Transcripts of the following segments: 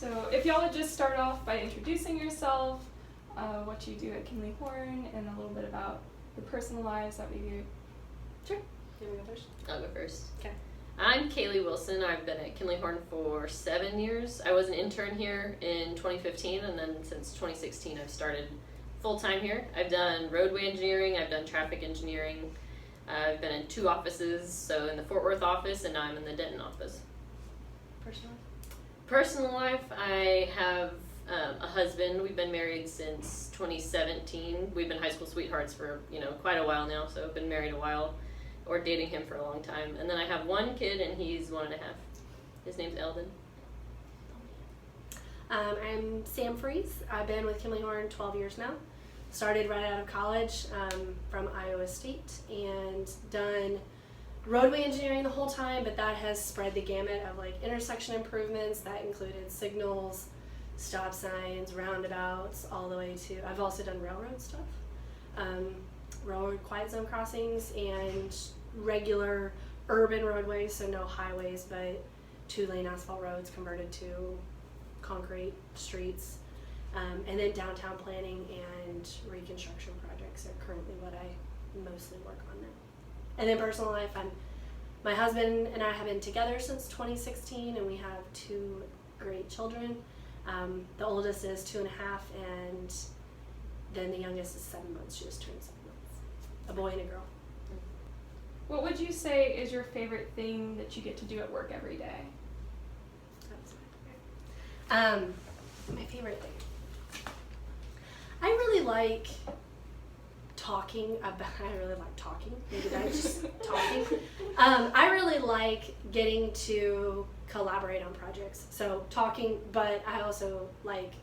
So if y'all would just start off by introducing yourself, what you do at Kimley-Horn, and a little bit about your personal lives, that would be great. Sure. You want me to go first? I'll go first. Okay. I'm Kaylee Wilson. I've been at Kimley-Horn for 7 years. I was an intern here in 2015, and then since 2016 I've started full-time here. I've done roadway engineering, I've done traffic engineering. I've been in 2 offices, so in the Fort Worth office, and now I'm in the Denton office. Personal? Personal life, I have a husband. We've been married since 2017. We've been high school sweethearts for, quite a while now, so I've been married a while, or dating him for a long time. And then I have 1 kid, and he's 1.5. His name's Eldon. I'm Sam Fries. I've been with Kimley-Horn 12 years now. Started right out of college from Iowa State and done roadway engineering the whole time, but that has spread the gamut of intersection improvements. That included signals, stop signs, roundabouts, all the way to, I've also done railroad stuff, railroad quiet zone crossings and regular urban roadways, so no highways, but 2-lane asphalt roads converted to concrete streets, and then downtown planning and reconstruction projects are currently what I mostly work on now. And then personal life, my husband and I have been together since 2016, and we have 2 great children. The oldest is 2.5, and then the youngest is 7 months. She just turned 7 months. A boy and a girl. What would you say is your favorite thing that you get to do at work every day? That's my favorite thing. I really like talking about, maybe that's just talking. I really like getting to collaborate on projects. So talking, but I also like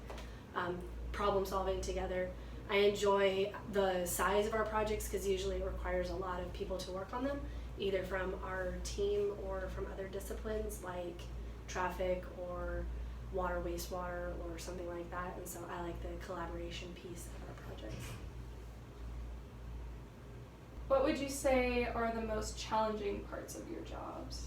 problem solving together. I enjoy the size of our projects because usually it requires a lot of people to work on them, either from our team or from other disciplines like traffic or water, wastewater, or something like that. And so I like the collaboration piece of our projects. What would you say are the most challenging parts of your jobs?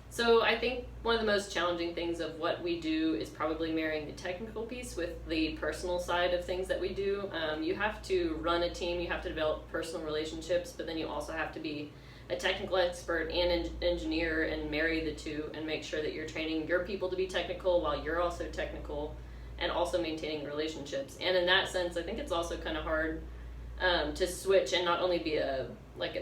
So I think one of the most challenging things of what we do is probably marrying the technical piece with the personal side of things that we do. You have to run a team, you have to develop personal relationships, but then you also have to be a technical expert and an engineer and marry the two and make sure that you're training your people to be technical while you're also technical and also maintaining relationships. And in that sense, I think it's also kind of hard to switch and not only be an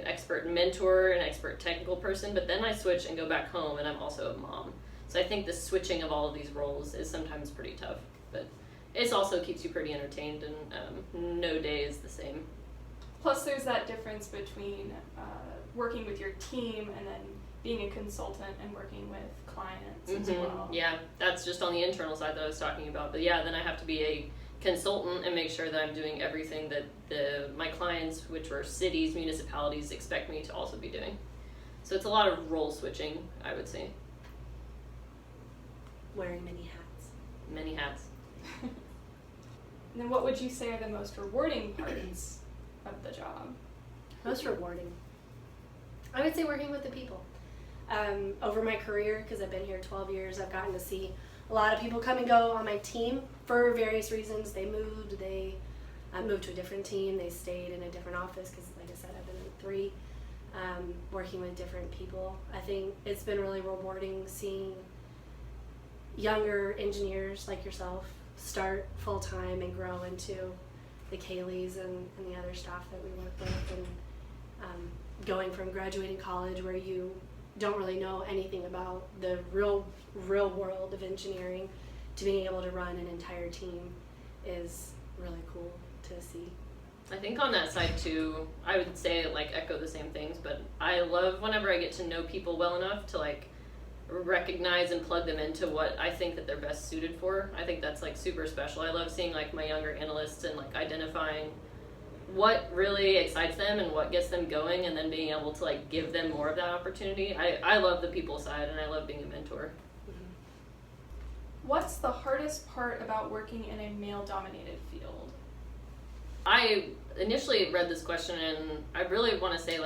expert mentor, an expert technical person, but then I switch and go back home and I'm also a mom. So I think the switching of all of these roles is sometimes pretty tough, but it also keeps you pretty entertained, and no day is the same. Plus there's that difference between working with your team and then being a consultant and working with clients as well. Yeah, that's just on the internal side that I was talking about. But yeah, then I have to be a consultant and make sure that I'm doing everything that my clients, which were cities, municipalities, expect me to also be doing. So it's a lot of role switching, I would say. Wearing many hats. Many hats. And then what would you say are the most rewarding parts of the job? Most rewarding? I would say working with the people. Over my career, because I've been here 12 years, I've gotten to see a lot of people come and go on my team for various reasons. They moved, moved to a different team, they stayed in a different office because, like I said, I've been in 3, working with different people. I think it's been really rewarding seeing younger engineers like yourself start full-time and grow into the Kayleys and the other staff that we work with, and going from graduating college where you don't really know anything about the real world of engineering to being able to run an entire team is really cool to see. I think on that side too, I would say echo the same things, but I love whenever I get to know people well enough to recognize and plug them into what I think that they're best suited for. I think that's super special. I love seeing my younger analysts and identifying what really excites them and what gets them going, and then being able to give them more of that opportunity. I love the people side, and I love being a mentor. What's the hardest part about working in a male-dominated field? I initially read this question, and I really want to say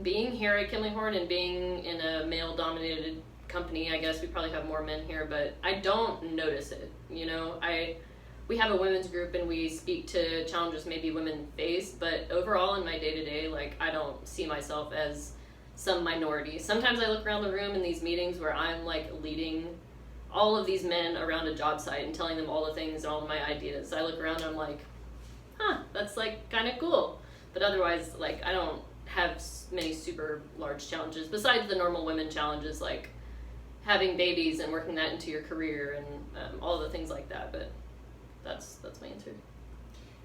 being here at Kimley-Horn and being in a male-dominated company, I guess we probably have more men here, but I don't notice it. You know, we have a women's group and we speak to challenges maybe women face, but overall in my day-to-day, like, I don't see myself as some minority. Sometimes I look around the room in these meetings where I'm like leading all of these men around a job site and telling them all the things and all of my ideas. I look around and I'm like, that's like kind of cool. But otherwise, like, I don't have many super large challenges besides the normal women challenges, like having babies and working that into your career and all the things like that. But that's my answer.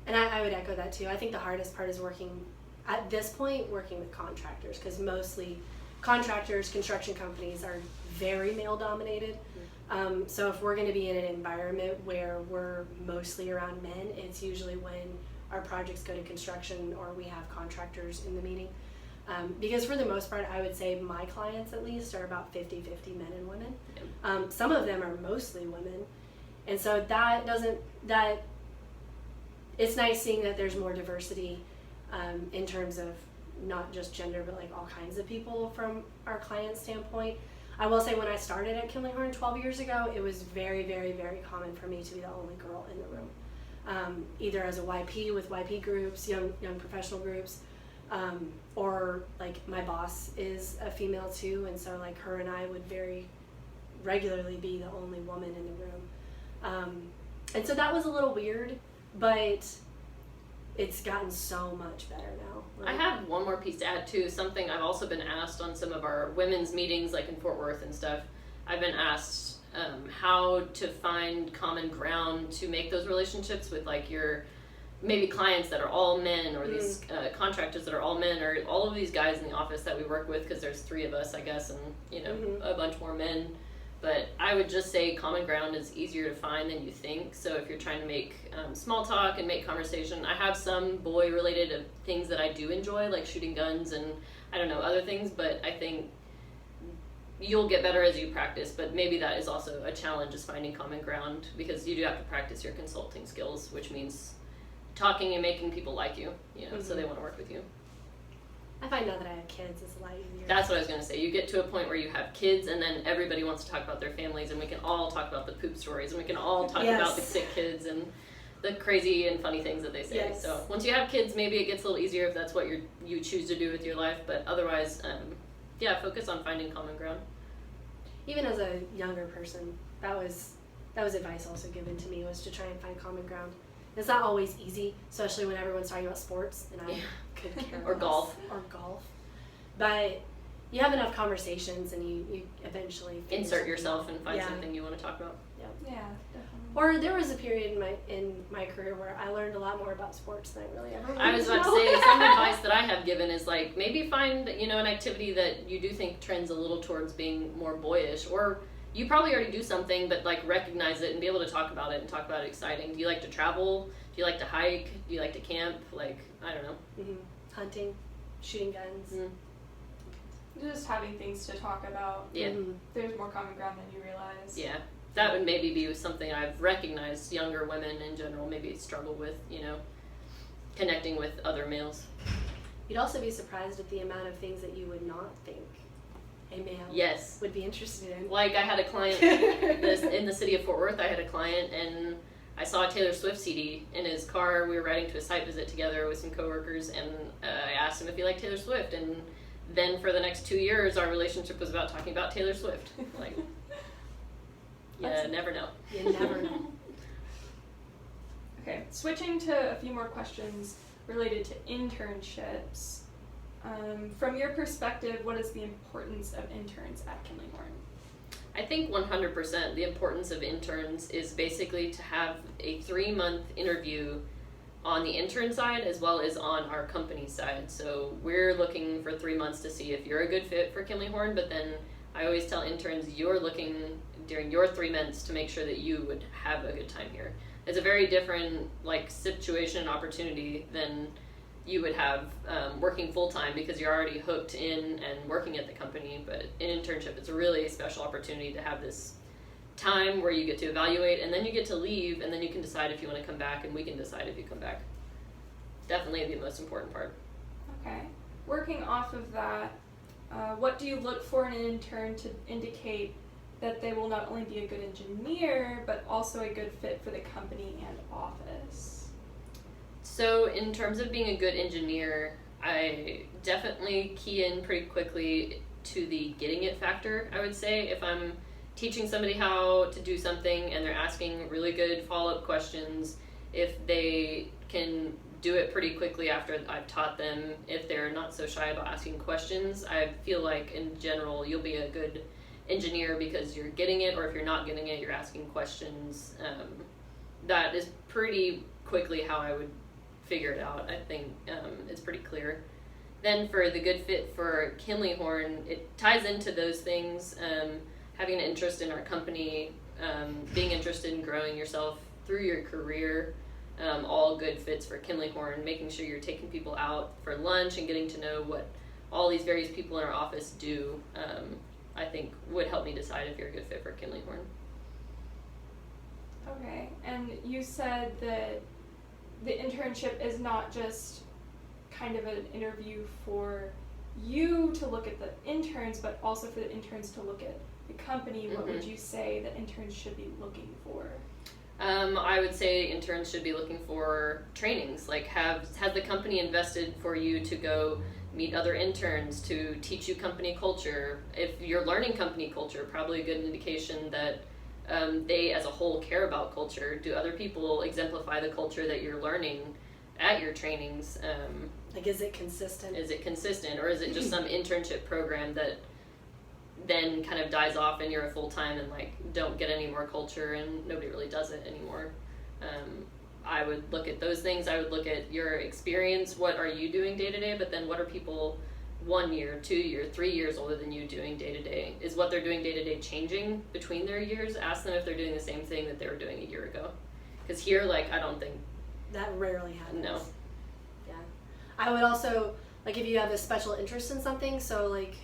And I would echo that too. I think the hardest part is working with contractors, because mostly contractors, construction companies are very male dominated. So if we're going to be in an environment where we're mostly around men, it's usually when our projects go to construction or we have contractors in the meeting. Because for the most part, I would say my clients at least are about 50-50 men and women. Some of them are mostly women. And so it's nice seeing that there's more diversity in terms of not just gender, but like all kinds of people from our client standpoint. I will say when I started at Kimley-Horn 12 years ago, it was very, very, very common for me to be the only girl in the room. Either as a YP with YP groups, young professional groups, or like my boss is a female too, and so like her and I would very regularly be the only woman in the room. And so that was a little weird, but it's gotten so much better now. I have one more piece to add too, something I've also been asked on some of our women's meetings, like in Fort Worth and stuff. I've been asked how to find common ground to make those relationships with like your maybe clients that are all men, or these contractors that are all men, or all of these guys in the office that we work with, because there's 3 of us, I guess, and you know, a bunch more men. But I would just say common ground is easier to find than you think. So if you're trying to make small talk and make conversation, I have some boy-related things that I do enjoy, like shooting guns and, I don't know, other things. But I think you'll get better as you practice. But maybe that is also a challenge, is finding common ground, because you do have to practice your consulting skills, which means talking and making people like you, you know, so they want to work with you. I find now that I have kids, it's a lot easier. That's what I was going to say. You get to a point where you have kids, and then everybody wants to talk about their families, and we can all talk about the poop stories, and we can all talk about the sick kids and the crazy and funny things that they say. Yes. So once you have kids, maybe it gets a little easier if that's what you choose to do with your life. But otherwise, focus on finding common ground. Even as a younger person, that was advice also given to me, was to try and find common ground. It's not always easy, especially when everyone's talking about sports, and I could care less. Or golf. But you have enough conversations, and you eventually insert yourself and find something you want to talk about. Yeah, definitely. Or there was a period in my career where I learned a lot more about sports than I really ever wanted to know. I was about to say, some advice that I have given is like, maybe find, you know, an activity that you do think trends a little towards being more boyish, or you probably already do something, but like recognize it and be able to talk about it and talk about it exciting. Do you like to travel? Do you like to hike? Do you like to camp? Like, I don't know. Hunting, shooting guns. Just having things to talk about. Yeah. There's more common ground than you realize. Yeah. That would maybe be something I've recognized younger women in general maybe struggle with, you know, connecting with other males. You'd also be surprised at the amount of things that you would not think a male would be interested in. Like, I had a client in the city of Fort Worth. I had a client, and I saw a Taylor Swift CD in his car. We were riding to a site visit together with some coworkers, and I asked him if he liked Taylor Swift, and then for the next 2 years our relationship was about talking about Taylor Swift. Like, you never know. You never know. Okay, switching to a few more questions related to internships. From your perspective, what is the importance of interns at Kimley-Horn? I think 100% the importance of interns is basically to have a 3-month interview on the intern side as well as on our company side. So we're looking for 3 months to see if you're a good fit for Kimley-Horn, but then I always tell interns you're looking during your 3 months to make sure that you would have a good time here. It's a very different like situation and opportunity than you would have working full-time, because you're already hooked in and working at the company. But in internship, it's a really special opportunity to have this time where you get to evaluate, and then you get to leave, and then you can decide if you want to come back, and we can decide if you come back. Definitely the most important part. Okay. Working off of that, What do you look for in an intern to indicate that they will not only be a good engineer, but also a good fit for the company and office? So in terms of being a good engineer, I definitely key in pretty quickly to the getting it factor, I would say. If I'm teaching somebody how to do something and they're asking really good follow-up questions, if they can do it pretty quickly after I've taught them, if they're not so shy about asking questions, I feel like in general you'll be a good engineer because you're getting it, or if you're not getting it, you're asking questions. That is pretty quickly how I would figure it out. I think it's pretty clear. Then for the good fit for Kimley-Horn, it ties into those things. Having an interest in our company, being interested in growing yourself through your career, all good fits for Kimley-Horn. Making sure you're taking people out for lunch and getting to know what all these various people in our office do, I think would help me decide if you're a good fit for Kimley-Horn. Okay, and you said that the internship is not just kind of an interview for you to look at the interns, but also for the interns to look at the company. What would you say that interns should be looking for? I would say interns should be looking for trainings. Like, has the company invested for you to go meet other interns, to teach you company culture? If you're learning company culture, probably a good indication that they as a whole care about culture. Do other people exemplify the culture that you're learning at your trainings? Like, is it consistent? Is it consistent, or is it just some internship program that then kind of dies off and you're a full-time and like don't get any more culture and nobody really does it anymore? I would look at those things. I would look at your experience. What are you doing day to day? But then what are people 1 year, 2 year, 3 years older than you doing day to day? Is what they're doing day to day changing between their years? Ask them if they're doing the same thing that they were doing a year ago. Because here, like, I don't think that rarely happens. No. Yeah. I would also, like, if you have a special interest in something, so like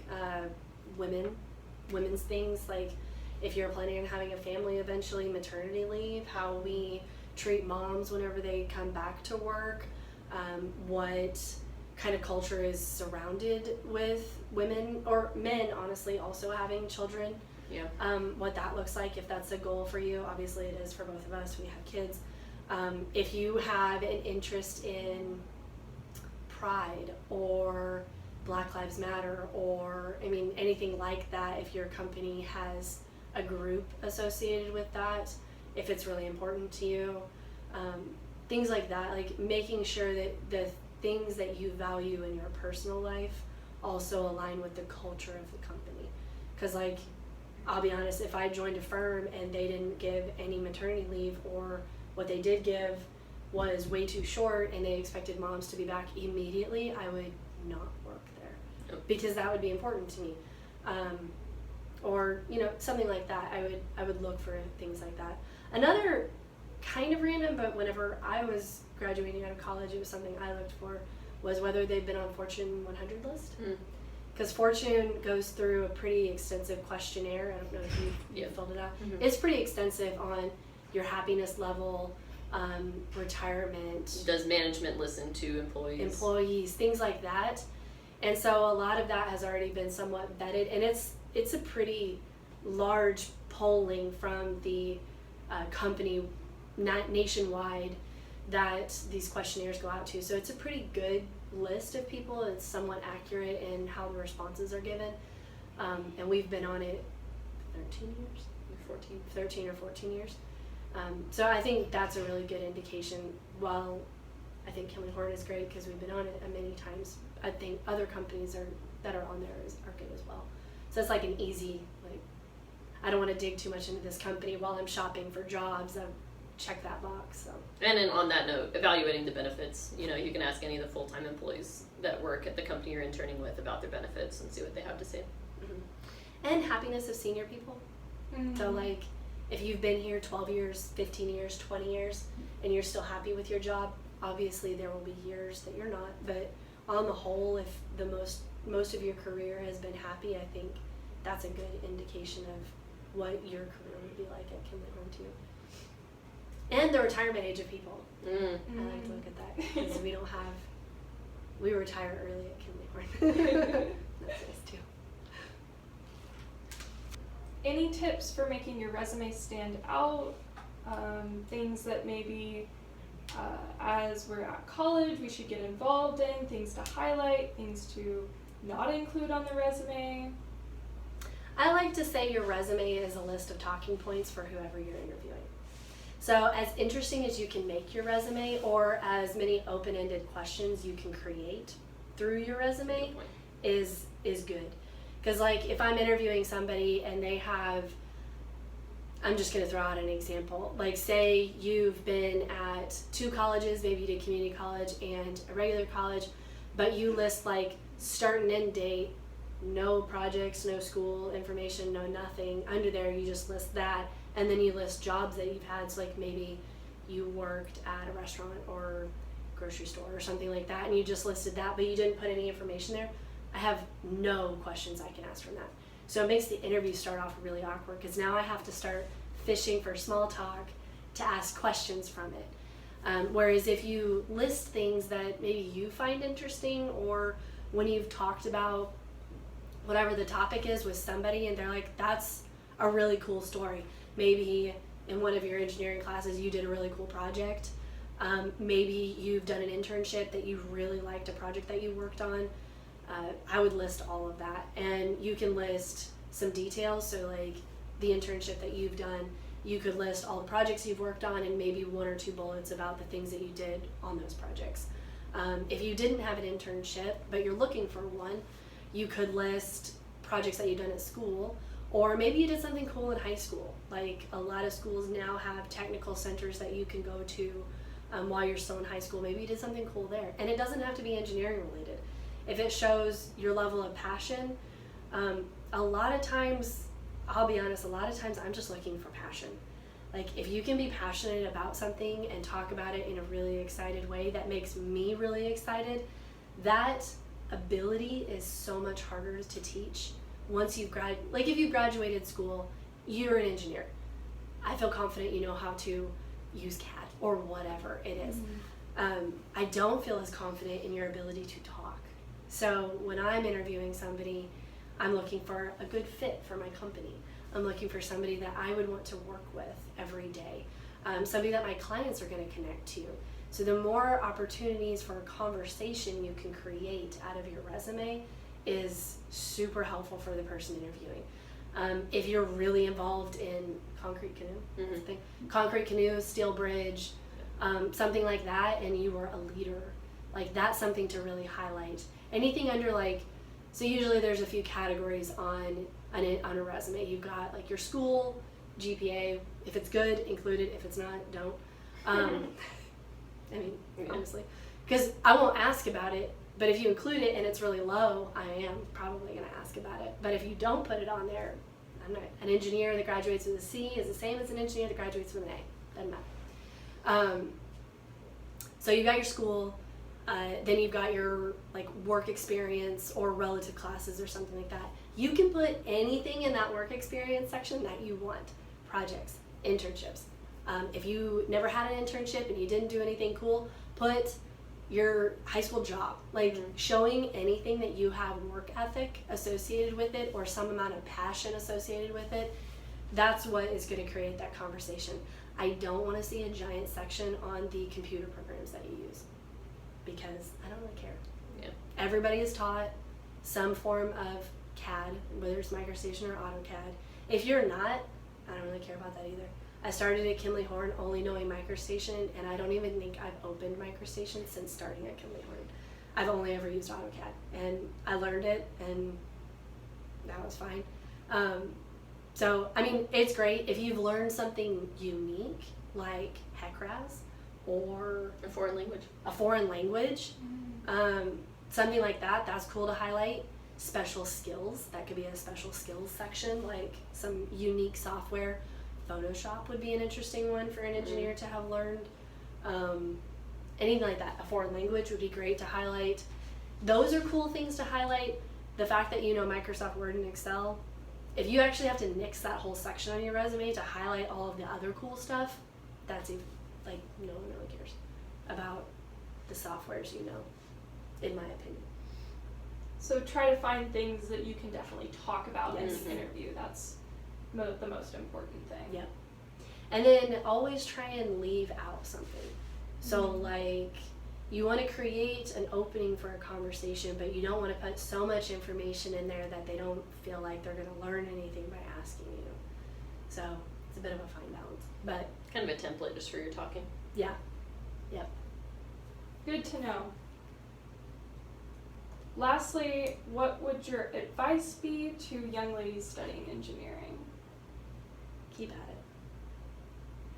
women's things, like if you're planning on having a family eventually, maternity leave, how we treat moms whenever they come back to work, what kind of culture is surrounded with women or men, honestly, also having children. Yeah. What that looks like, if that's a goal for you. Obviously it is for both of us, we have kids. If you have an interest in pride or Black Lives Matter, or I mean anything like that, if your company has a group associated with that, if it's really important to you, things like that, like making sure that the things that you value in your personal life also align with the culture of the company. Because, like, I'll be honest, if I joined a firm and they didn't give any maternity leave, or what they did give was way too short and they expected moms to be back immediately, I would not work there. Because that would be important to me. Or, you know, something like that. I would look for things like that. Another kind of random, but whenever I was graduating out of college, it was something I looked for, was whether they've been on Fortune 100 list. Because Fortune goes through a pretty extensive questionnaire. I don't know if you filled it out. It's pretty extensive on your happiness level, retirement. Does management listen to employees? Things like that. And so a lot of that has already been somewhat vetted, and it's a pretty large polling from the company nationwide that these questionnaires go out to. So it's a pretty good list of people. It's somewhat accurate in how the responses are given. And we've been on it 13 or 14 years. So I think that's a really good indication. While I think Kimley-Horn is great because we've been on it many times, I think other companies that are on there are good as well. So it's like an easy, like, I don't want to dig too much into this company while I'm shopping for jobs. I check that box. So. And then on that note, evaluating the benefits. You know, you can ask any of the full-time employees that work at the company you're interning with about their benefits and see what they have to say. And happiness of senior people. So, like, if you've been here 12 years, 15 years, 20 years, and you're still happy with your job, obviously there will be years that you're not, but on the whole, if the most of your career has been happy, I think that's a good indication of what your career would be like at Kimley-Horn too. And the retirement age of people. I like to look at that because we retire early at Kimley-Horn. That's nice too. any tips for making your resume stand out? Things that maybe as we're at college we should get involved in, things to highlight, things to not include on the resume? I like to say your resume is a list of talking points for whoever you're interviewing. So as interesting as you can make your resume, or as many open-ended questions you can create through your resume is good. Because like if I'm interviewing somebody and they have, I'm just going to throw out an example. Like say you've been at 2 colleges, maybe you did community college and a regular college, but you list like start and end date, no projects, no school information, no nothing. Under there you just list that, and then you list jobs that you've had. So like maybe you worked at a restaurant or grocery store or something like that, and you just listed that, but you didn't put any information there. I have no questions I can ask from that. So it makes the interview start off really awkward, because now I have to start fishing for small talk to ask questions from it. Whereas if you list things that maybe you find interesting, or when you've talked about whatever the topic is with somebody and they're like, that's a really cool story. Maybe in one of your engineering classes you did a really cool project. Maybe you've done an internship that you really liked, a project that you worked on. I would list all of that, and you can list some details. So like the internship that you've done, you could list all the projects you've worked on and maybe 1 or 2 bullets about the things that you did on those projects. If you didn't have an internship but you're looking for one, you could list projects that you've done at school, or maybe you did something cool in high school. Like a lot of schools now have technical centers that you can go to while you're still in high school. Maybe you did something cool there, and it doesn't have to be engineering related. If it shows your level of passion, a lot of times, I'll be honest, a lot of times I'm just looking for passion. Like if you can be passionate about something and talk about it in a really excited way that makes me really excited, that ability is so much harder to teach once you've like if you graduated school, you're an engineer. I feel confident you know how to use CAD or whatever it is. I don't feel as confident in your ability to talk. So when I'm interviewing somebody, I'm looking for a good fit for my company. I'm looking for somebody that I would want to work with every day, somebody that my clients are going to connect to. So the more opportunities for a conversation you can create out of your resume is super helpful for the person interviewing. If you're really involved in concrete canoe, steel bridge, something like that, and you were a leader, like that's something to really highlight. Anything under like, so usually there's a few categories on a resume. You've got like your school, GPA. If it's good, include it. If it's not, don't. I mean, honestly, because I won't ask about it, but if you include it and it's really low, I am probably going to ask about it. But if you don't put it on there, I'm not. An engineer that graduates with a C is the same as an engineer that graduates with an A. Doesn't matter. So you've got your school, then you've got your like work experience or relative classes or something like that. You can put anything in that work experience section that you want. Projects, internships. If you never had an internship and you didn't do anything cool, put your high school job. Like showing anything that you have work ethic associated with it or some amount of passion associated with it, that's what is going to create that conversation. I don't want to see a giant section on the computer programs that you use, because I don't really care. Yeah. Everybody is taught some form of CAD, whether it's MicroStation or AutoCAD. If you're not, I don't really care about that either. I started at Kimley-Horn only knowing MicroStation, and I don't even think I've opened MicroStation since starting at Kimley-Horn. I've only ever used AutoCAD, and I learned it, and that was fine. So, I mean, it's great if you've learned something unique, like HECRAS, or A foreign language. Something like that, that's cool to highlight. Special skills, that could be a special skills section, like some unique software. Photoshop would be an interesting one for an engineer to have learned. Anything like that. A foreign language would be great to highlight. Those are cool things to highlight. The fact that you know Microsoft Word and Excel, if you actually have to nix that whole section on your resume to highlight all of the other cool stuff, that's even, like, no one really cares about the softwares you know, in my opinion. So try to find things that you can definitely talk about in Yes. the interview. That's the most important thing. Yeah. And then always try and leave out something. So like, you want to create an opening for a conversation, but you don't want to put so much information in there that they don't feel like they're going to learn anything by asking you. So it's a bit of a fine balance, but Kind of a template just for your talking. yeah. Yep. Good to know. Lastly, what would your advice be to young ladies studying engineering? Keep at it.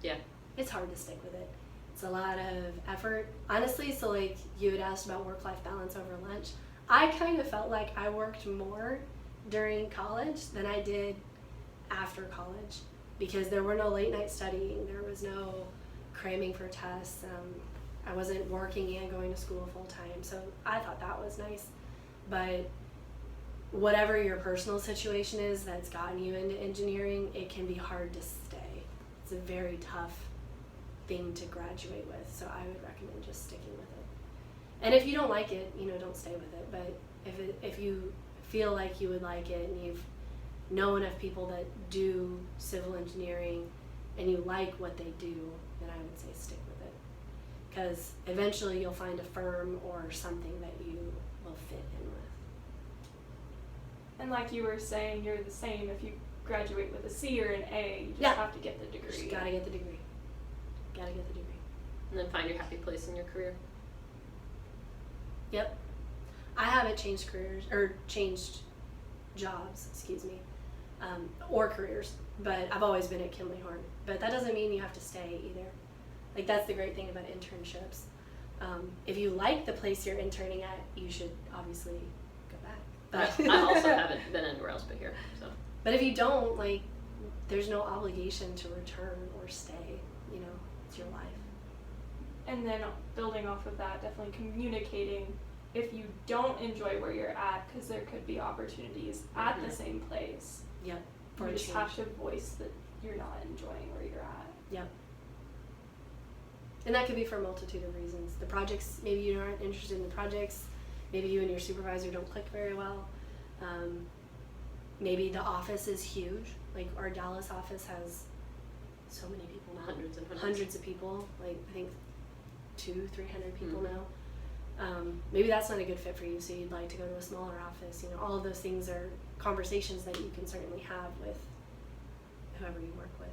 Yeah. It's hard to stick with it. It's a lot of effort. Honestly, so like you had asked about work-life balance over lunch. I kind of felt like I worked more during college than I did after college because there were no late night studying. There was no cramming for tests. I wasn't working and going to school full time. So I thought that was nice. But whatever your personal situation is that's gotten you into engineering, it can be hard to stay. It's a very tough thing to graduate with, so I would recommend just sticking with it. And if you don't like it, don't stay with it. But if you feel like you would like it and you've known enough people that do civil engineering and you like what they do, then I would say stick with it. Because eventually you'll find a firm or something that you will fit in with. And like you were saying, you're the same if you graduate with a C or an A, you just Yeah. have to get the degree. Just gotta get the degree. Gotta get the degree. And then find your happy place in your career. Yep. I haven't changed careers, or changed jobs, excuse me, or careers, but I've always been at Kimley-Horn. But that doesn't mean you have to stay either. Like, that's the great thing about internships. If you like the place you're interning at, you should obviously go back. But I also haven't been anywhere else but here, so. But if you don't, like, there's no obligation to return or stay, it's your life. And then building off of that, definitely communicating if you don't enjoy where you're at, because there could be opportunities at the same place. Yep. For You a just change. have to voice that you're not enjoying where you're at. Yep. And that could be for a multitude of reasons. The projects, maybe you aren't interested in the projects. Maybe you and your supervisor don't click very well. Maybe the office is huge. Like, our Dallas office has so many people now. Hundreds and hundreds. Hundreds of people. Like, I think 200-300 people now. Maybe that's not a good fit for you, so you'd like to go to a smaller office. All of those things are conversations that you can certainly have with whoever you work with.